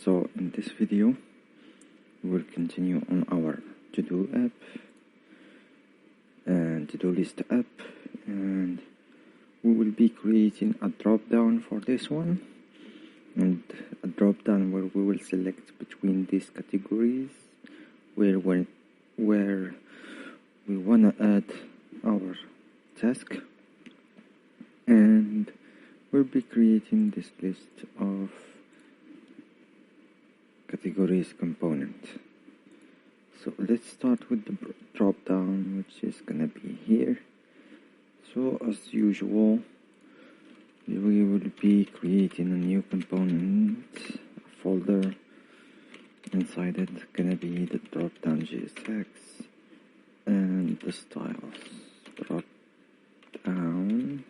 So in this video we will continue on our To-Do app and To-Do List app, and we will be creating a drop-down for this one, and a drop-down where we will select between these categories where we want to add our task, and we'll be creating this list of categories component. So let's start with the drop down, which is gonna be here. So as usual, we will be creating a new component, a folder. Inside it gonna be the drop down JSX and the styles. Drop down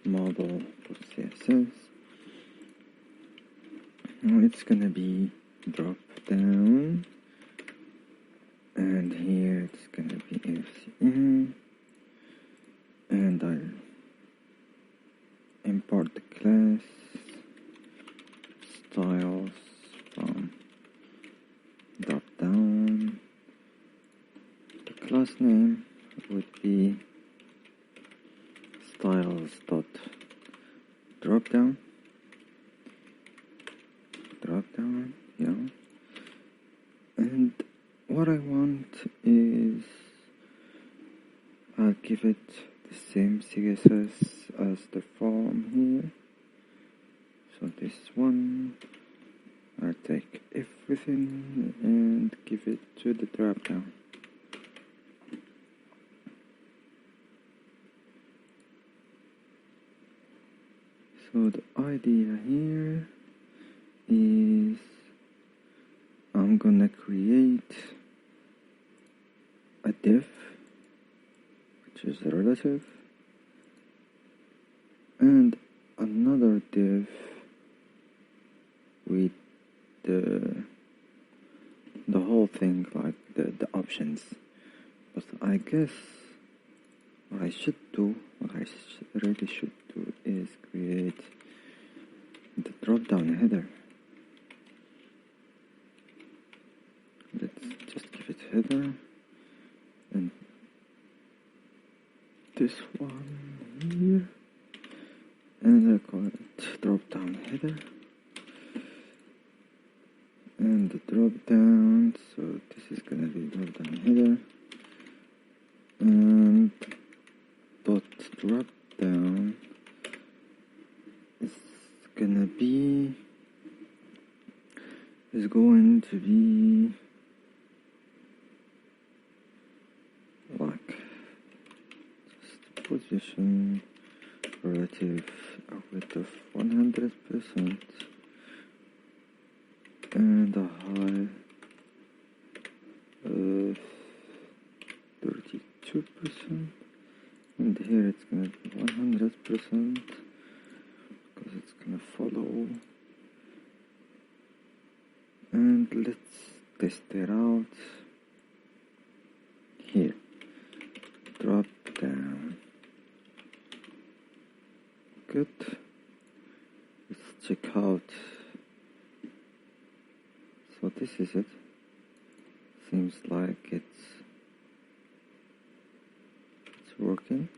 model.css. Now it's gonna be drop down, and here it's gonna be FCN, and I'll import the class styles from drop down. The class name would be styles.dropdown. Dropdown, yeah. And what I want is I'll give it the same CSS as the form here. So this one, I'll take everything and give it to the dropdown. So the idea here is I'm gonna create a div, which is a relative, and another div with the whole thing, like the options. But I guess what I really should do is create the drop-down header. Let's just give it header, and this one here, and I call it drop-down header, and the drop-down, so this is gonna be drop-down header, and dot drop-down is going to be like just position relative width of 100% and a height of 32%, and here it's gonna be 100% because it's gonna follow. And let's test it out here. Drop down. Good. Let's check out. So this is it. Seems like it's working,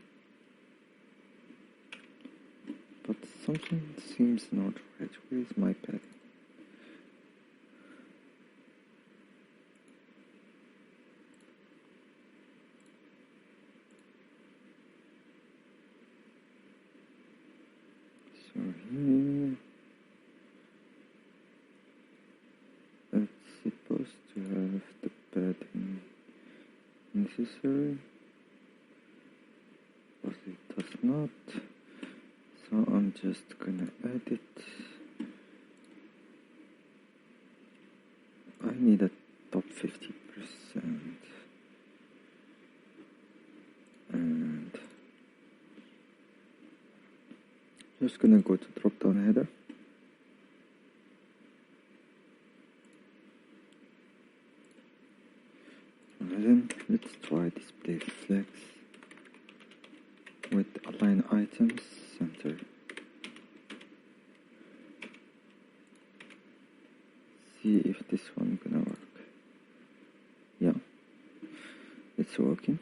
but something seems not right. Where is my padding? So here it's supposed to have the padding necessary, but it does not. So I'm just gonna add it. I need a top 50%, and just gonna go to drop down header, and then let's try display flex with align items center. see if this one gonna work. Yeah, it's working.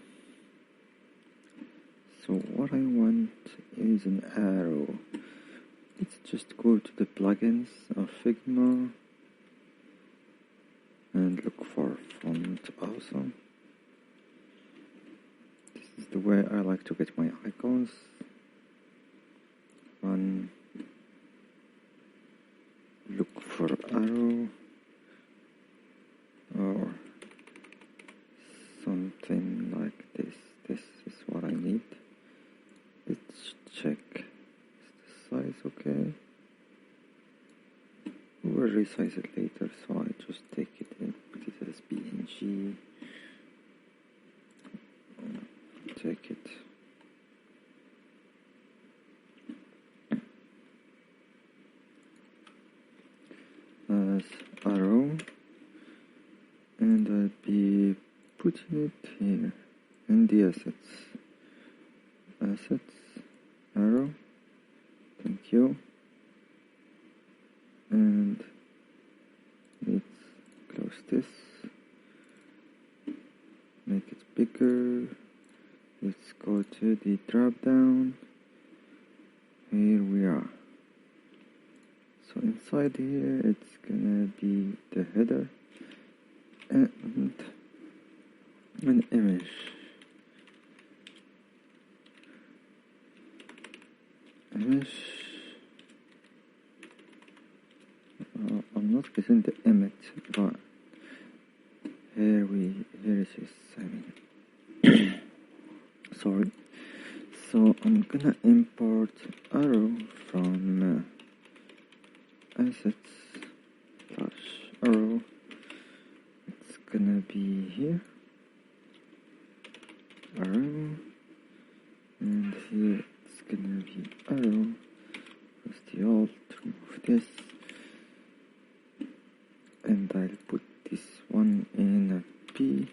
So what I want is an arrow. Let's just go to the plugins of Figma and look for font awesome. This is the way I like to get my icons. Run, look for arrow or something like this. This is what I need. Let's check. Is the size okay? We will resize it later, so I just take it and put it as PNG. Take it. As arrow, and I'll be putting it here in the assets. Assets, arrow, thank you. And let's close this, make it bigger. Let's go to the drop down. Here we are. So inside here it's gonna be the header and an image. I'm not getting the image, but here it is. Sorry. So I'm gonna import arrow from assets / arrow. It's gonna be here, arrow, and here it's gonna be arrow. Press the alt, remove this, and I'll put this one in a P.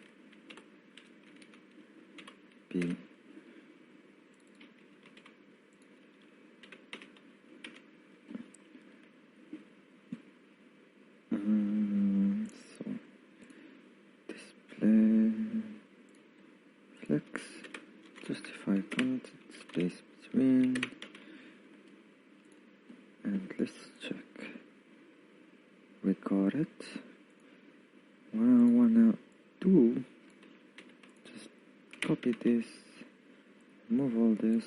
So display flex, justify content, space between, and let's check. We got it. What I wanna do, just copy this, remove all this,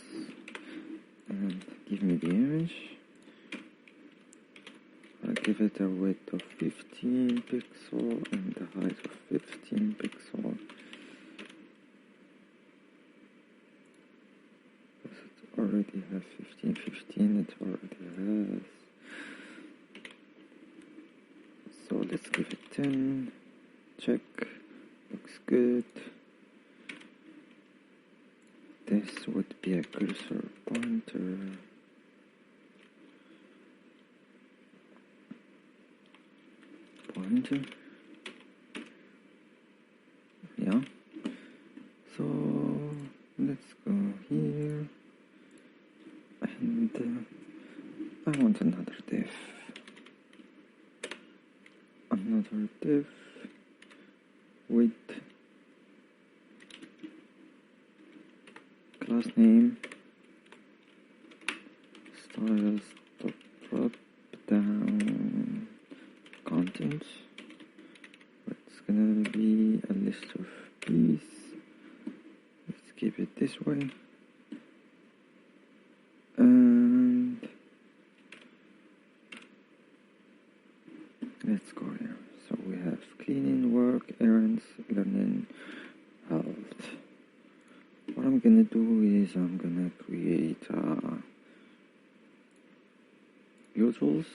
and give me the image. I'll give it a width of 15 pixel and a height of 15 pixel. Does it already have 15? It already has. So let's give it 10. Check. Looks good. This would be a cursor pointer. Yeah. So let's go here, and I want another div. With class name, styles, drop down, content. It's gonna be a list of keys. Let's keep it this way. And let's go here. So we have cleaning, work, errands, learning, health. What I'm gonna do is I'm gonna create usuals.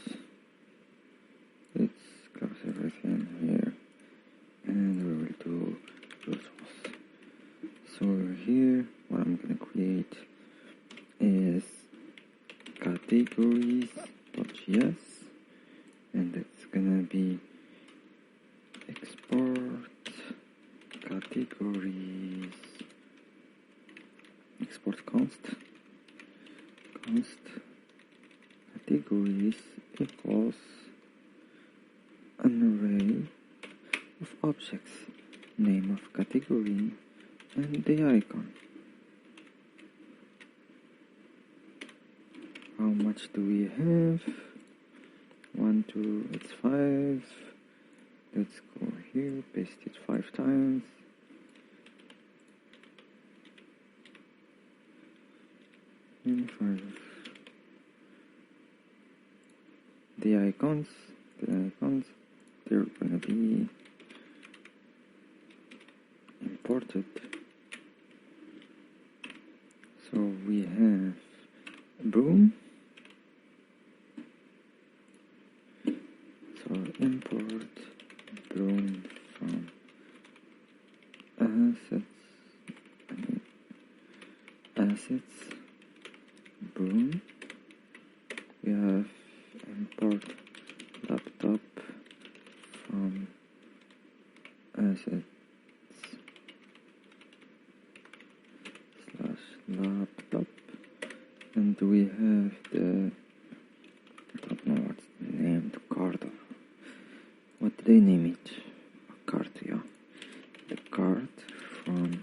Let's close everything here, and we will do usuals. So here, what I'm gonna create is categories.js, and it's gonna be export categories, export const categories equals, and an array of objects, name of category, and the icon. How much do we have? 1, 2, it's 5. Let's go here, paste it 5 times. And 5. The icons, they're gonna be imported. So we have broom. So import broom from assets broom. We have import laptop from assets /laptop, and we have the, I don't know what's named, card. What did they name it? A card, yeah. The card from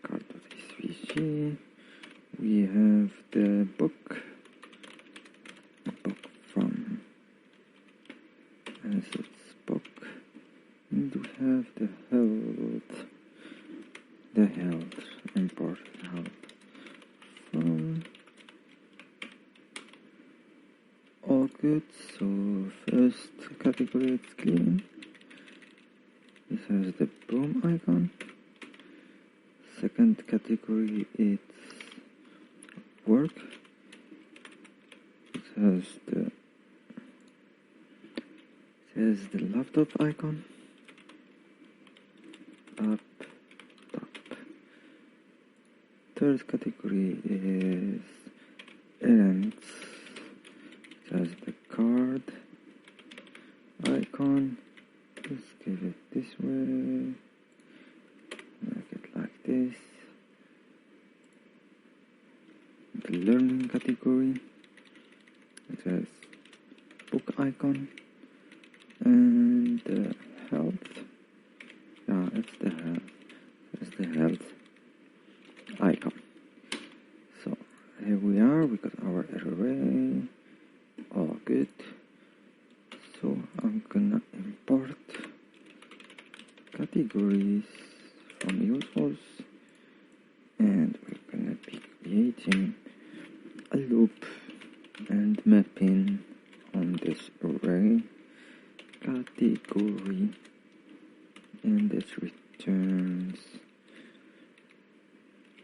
card.svg. We have the book from assets book, and we have the health, import health from. All good. So first category, it's clean. This has the broom icon. Second category, it's work. It has the laptop icon. Laptop. Third category is errands. It has the card icon. Let's give it this way. Make it like this. The learning category. It has book icon. And the health. Yeah, it's the health. It's the health icon. So here we are. We got our array. All good. So I'm gonna import categories from usables, and we're gonna be creating a loop and mapping on this array category, and this returns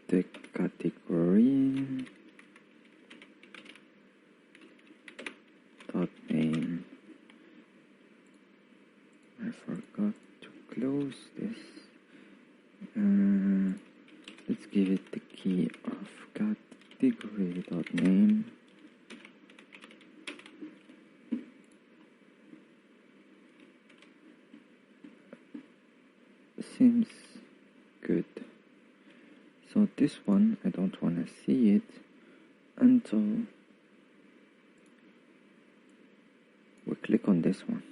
the category dot name. I forgot to close this. Let's give it the key of category dot name. Seems good. So this one, I don't want to see it until we click on this one.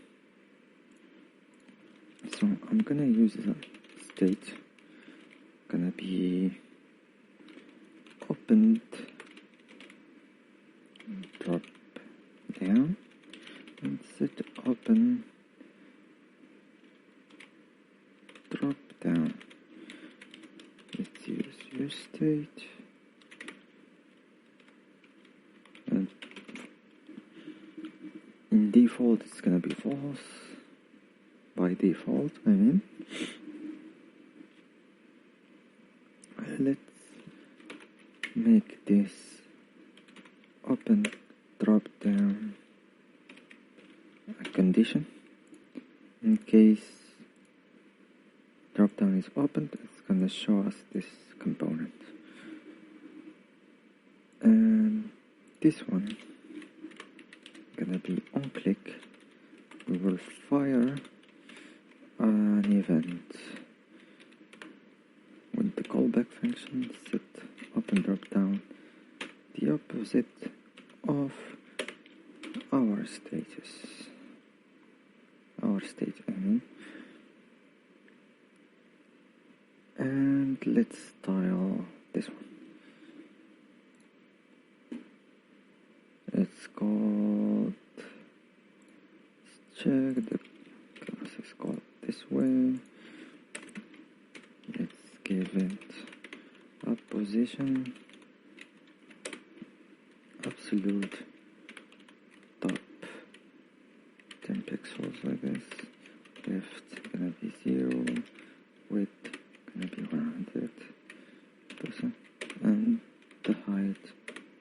So I'm gonna use a state, gonna be opened drop down, and set open drop down. Let's use your state, and in default it's gonna be false. By default, I mean. Let's make this open drop down a condition. In case drop down is opened, it's gonna show us this component. And this one gonna be on click. We will fire an event with the callback function set open drop down, the opposite of our status. our stage, I mean. And let's style this one. It's called, let's check the class is called this way. Let's give it a position, absolute top 10 pixels, I guess. Left gonna be 0, width gonna be 100%, and the height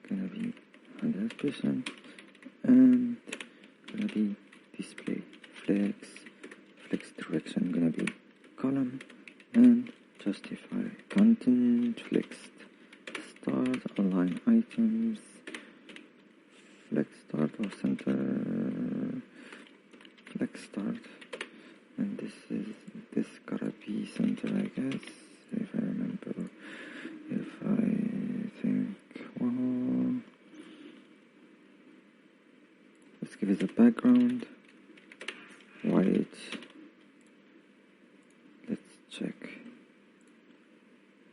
gonna be 100%, and gonna be display flex direction gonna be column, and justify content flexed start, align items, flex start or center, flex start, and this gotta be center, I guess, if I remember, if I think, well, let's give it a background, white, let's check,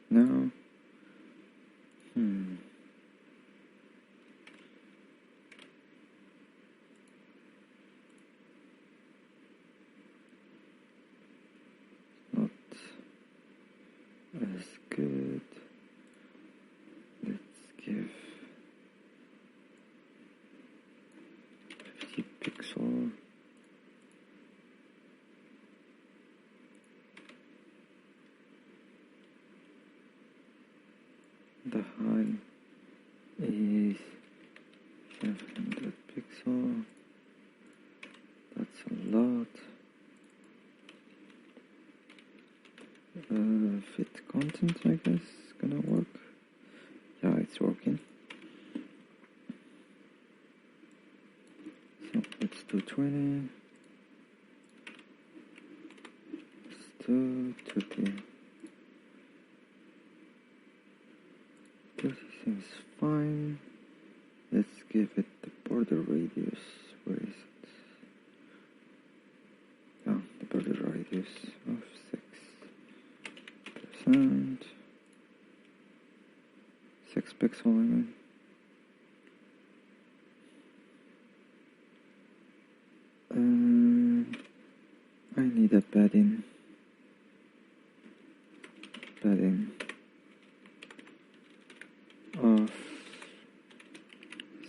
now, not as good, let's give 50 pixel, the height is 700 pixel, that's a lot. Fit content, I guess, gonna work. Yeah, it's working. So let's do 20. Let's do 30. 30 seems fine. Let's give it the border radius. Where is it? Yeah, the border radius of 6%. 6 pixel, I mean. I need a padding of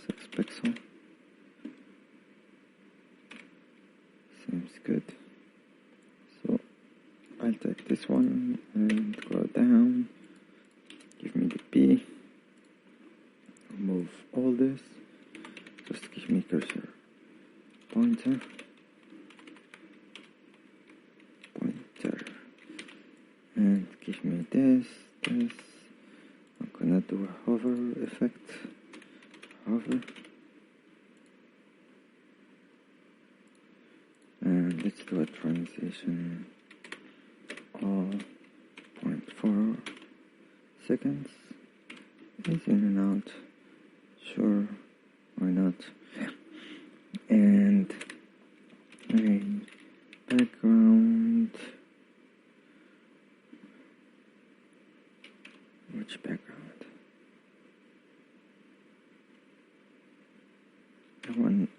6 pixel. Seems good. So I'll take this one and go down. Give me the P. Remove all this. Just give me cursor. Pointer. And give me this. I'm gonna do a hover effect. Hover. And let's do a transition all 0.4 seconds. It's in and out. Sure, why not? And a background. Which background? I want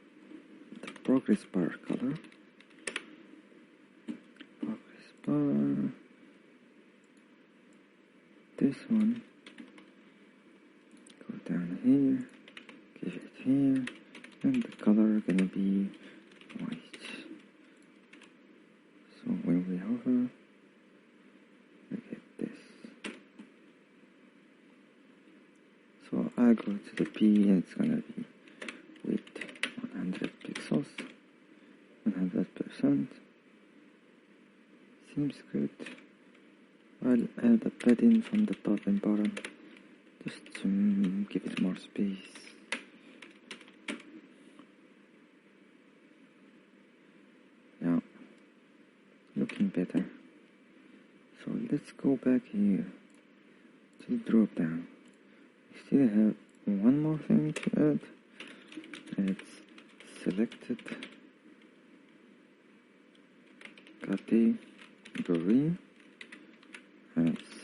the progress bar color. Progress bar. This one. Go down here. Give it here. And the color gonna be white. So when we hover, we get this. So I go to the P and it's gonna be with 100 pixels, 100%. Seems good. I'll add a padding from the top and bottom just to give it more space. Yeah, looking better. So let's go back here to drop down. We still have one more thing to add. It's selected category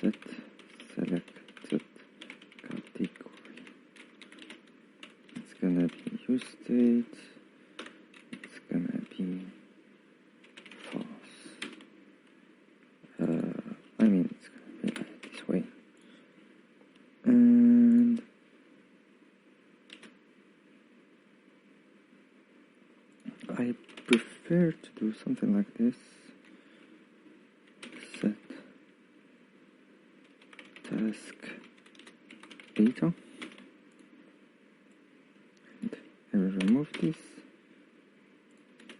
set selected category. It's gonna be use state. It's gonna be false. It's gonna be this way. And I prefer to do something like this. Set task data, and I will remove this,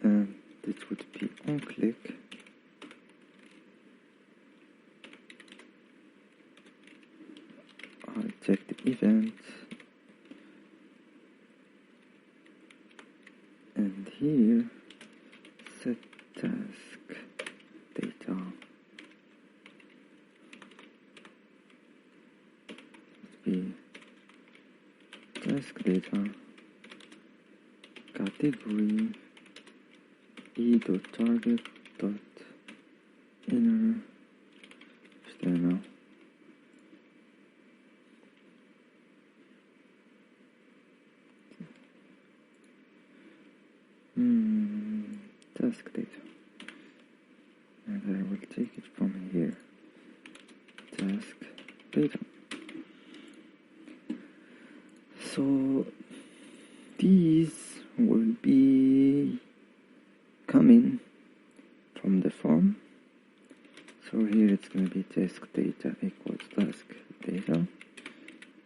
and it would be on click. I'll check the event, and here set task data. Be task data category e.target dot inner HTML. Task data, and I will take it from here. Task data. So these will be coming from the form. So here it's going to be task data equals task data,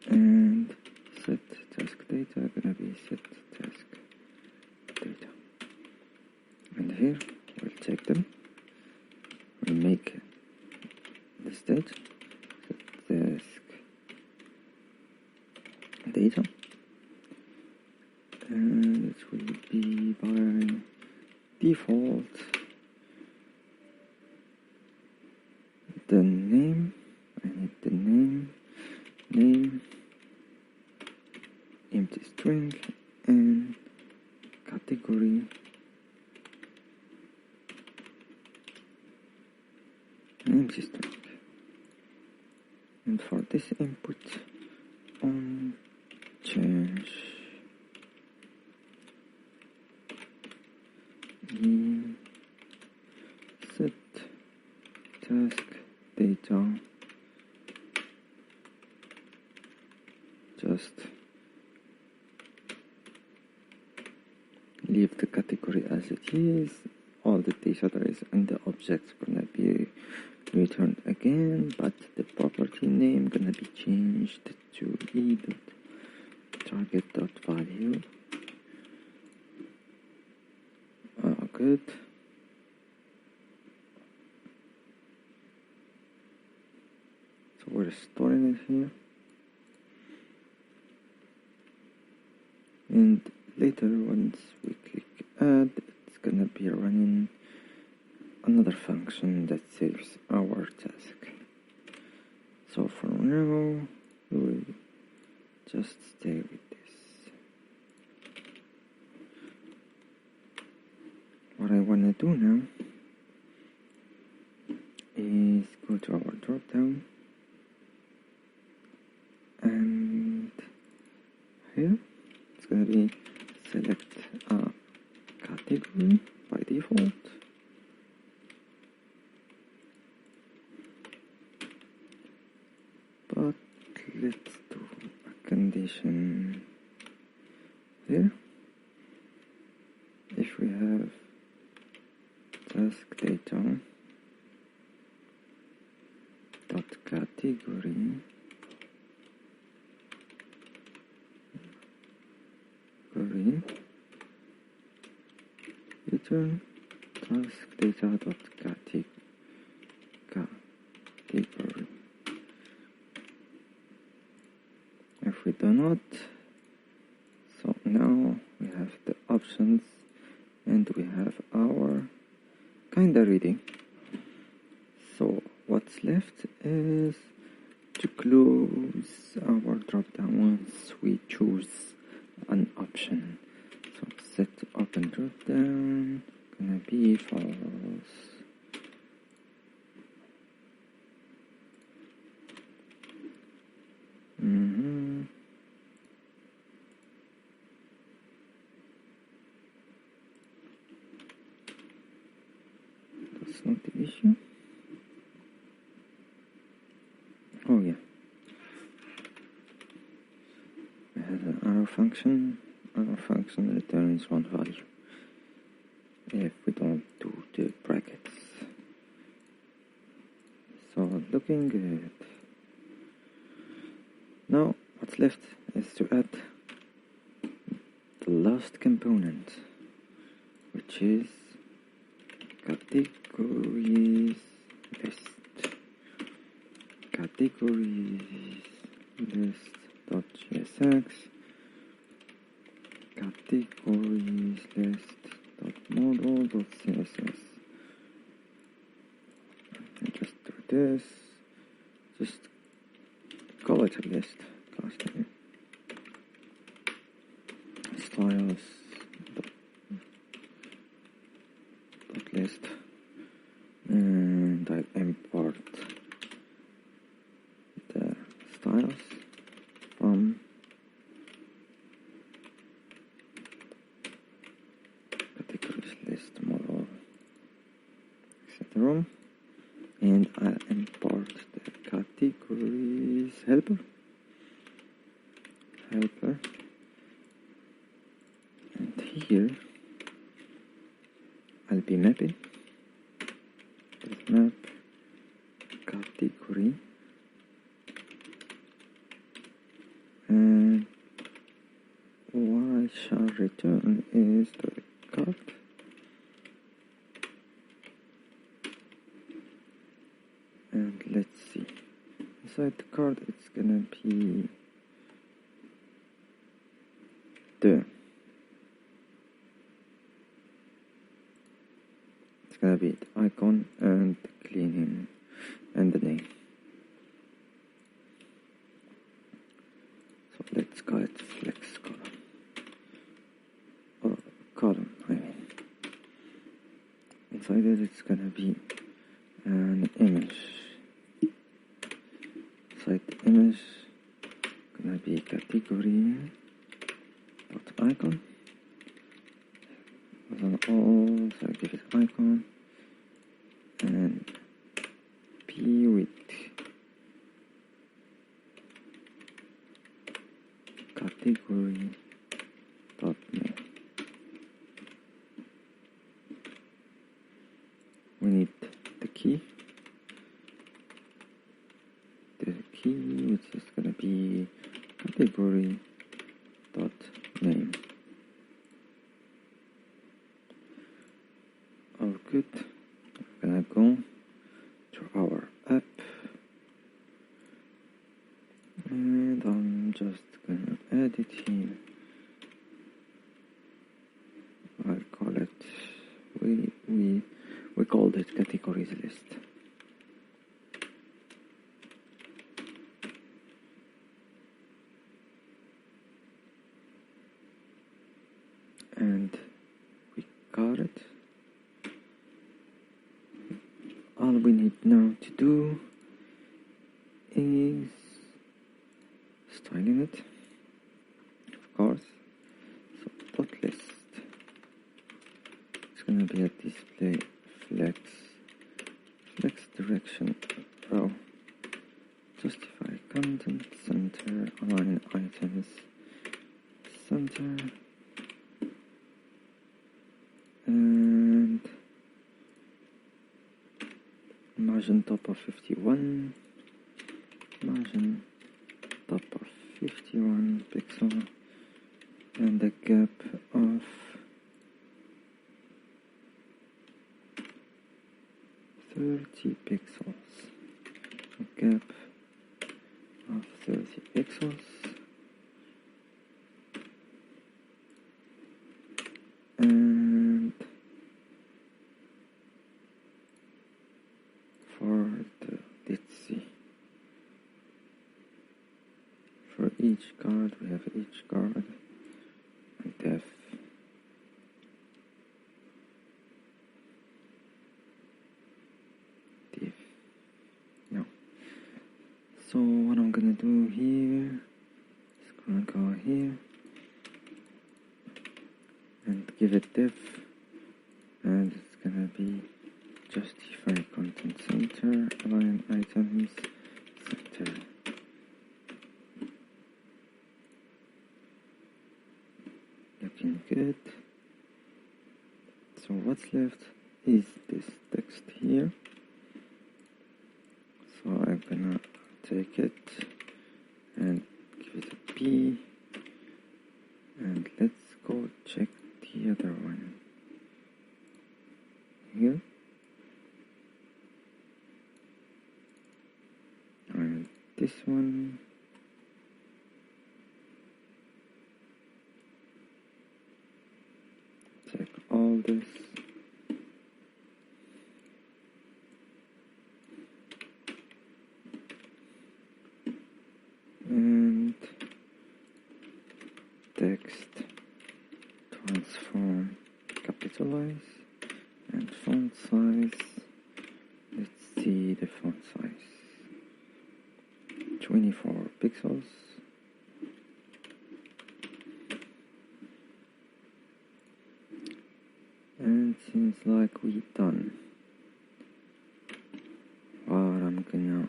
and set task data going to be set task data. And here we'll check them. We'll make the state set task data, and it will be by default the name. I need the name, empty string, and category, empty string. And for this input, on change set task data, just leave the category as it is. All the data that is in the object gonna be returned again, but the property name gonna be changed to e.target.value. Good. So we're storing it here, and later once we click add, it's gonna be running another function that saves our task. So for now we will just stay with this. What I want to do now is go to our dropdown, and here it's going to be select a category by default, but let's do a condition here. If we have task data dot category return task data dot category. If we do not, so now we have the options, and we have our kinda reading. So what's left is to close our dropdown once we choose an option. So set open dropdown gonna be false. that's not the issue. Oh yeah, we have an arrow function. Arrow function returns one value if we don't do the brackets. So looking good. Now what's left is to add the last component, which is categories list. Categories list.csx, categories list.model.css. Just do this. Just call it a list. Class name. Styles dot list, and I import the styles from categories list model, etc. And I import the categories helper. And here I'll be mapping map category, and what I shall return is the card. And let's see, inside the card it's gonna be the gonna be the icon and the cleaning and the name. So let's call it flex column, or column I mean. Inside it it's gonna be an image. Inside the image gonna be category dot icon. On all, so I give it icon and p with category dot name. We need the key, which is gonna be category dot name. All good. We're gonna go to our app, and I'm just gonna add it here. I'll call it, we called it categories list. And we got it. All we need now to do is styling it, of course. So dot list, it's gonna be a display flex direction row, justify content, center, align items, center, and margin top of 51, margin top of 51 pixel, and a gap of 30 pixels, a gap of 30 pixels, and for the, let's see, for each card we have each card and def. No. So what I'm gonna do here is gonna go here and give it div, and it's gonna be justify content center, align items center. Looking good. So what's left is this text here. So I'm gonna take it and give it a P, and let's go check the other one here. And this one. Check all this. And text transform capitalize and font size. Let's see the font size. 24 pixels. And seems like we're done. What I'm gonna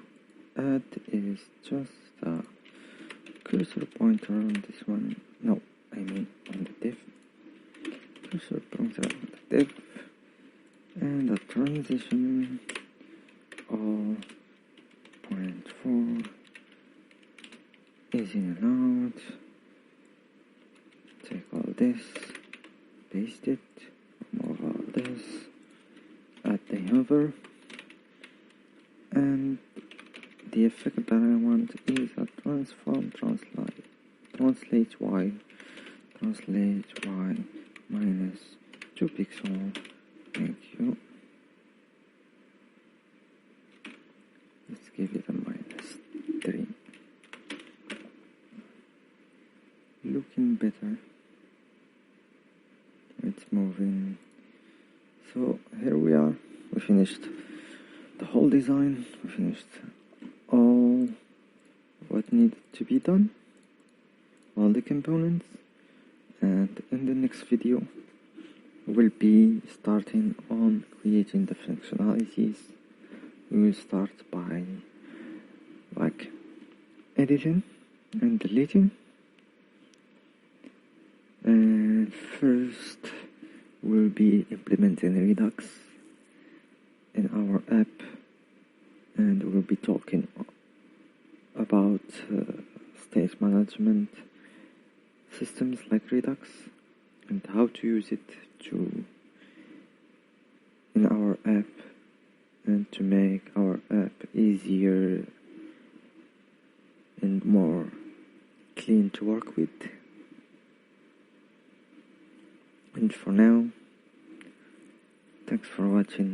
add is just a cursor pointer on this one. No, I mean on the div. Cursor pointer on the div. And a transition of 0.4 is in and out. Take all this, paste it. Move all this, add the hover, and the effect that I want is a transform translate y minus 2 pixel. Thank you. Let's give it a -3. Looking better. It's moving. So here we are. We finished the whole design. We finished all what needed to be done, all the components, and in the next video we'll be starting on creating the functionalities. We will start by editing and deleting. And first, we'll be implementing Redux in our app, and we'll be talking about state management systems like Redux and how to use it in our app and to make our app easier and more clean to work with. And for now, thanks for watching.